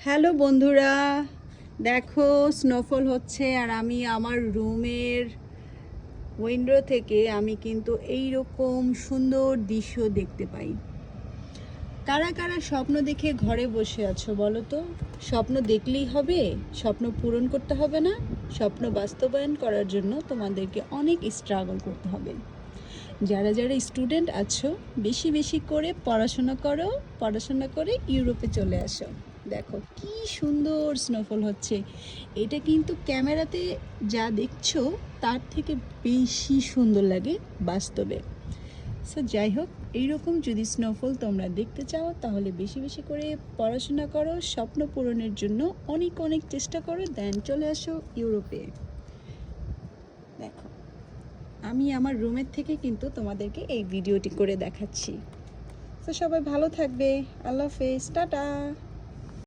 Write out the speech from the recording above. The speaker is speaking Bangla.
হ্যালো বন্ধুরা, দেখো স্নোফল হচ্ছে আর আমি আমার রুমের উইন্ডো থেকে আমি কিন্তু এই রকম সুন্দর দৃশ্য দেখতে পাই। কারা কারা স্বপ্ন দেখে ঘরে বসে আছো বলো তো? স্বপ্ন দেখলেই হবে? স্বপ্ন পূরণ করতে হবে না? স্বপ্ন বাস্তবায়ন করার জন্য তোমাদেরকে অনেক স্ট্রাগল করতে হবে। যারা যারা স্টুডেন্ট আছো বেশি বেশি করে পড়াশোনা করে ইউরোপে চলে আসো। দেখো কি সুন্দর স্নোফল হচ্ছে। এটা কিন্তু ক্যামেরাতে যা দেখছো তার থেকে বেশি সুন্দর লাগে বাস্তবে। সো যাই হোক, এইরকম যদি স্নোফল তোমরা দেখতে চাও তাহলে বেশি বেশি করে পড়াশোনা করো, স্বপ্ন পূরণের জন্য অনেক অনেক চেষ্টা করো, দেন চলে আসো ইউরোপে। দেখো আমি আমার রুমের থেকে কিন্তু তোমাদেরকে এই ভিডিওটি করে দেখাচ্ছি। তো সবাই ভালো থাকবে। আল্লাহ হাফেজ, টাটা।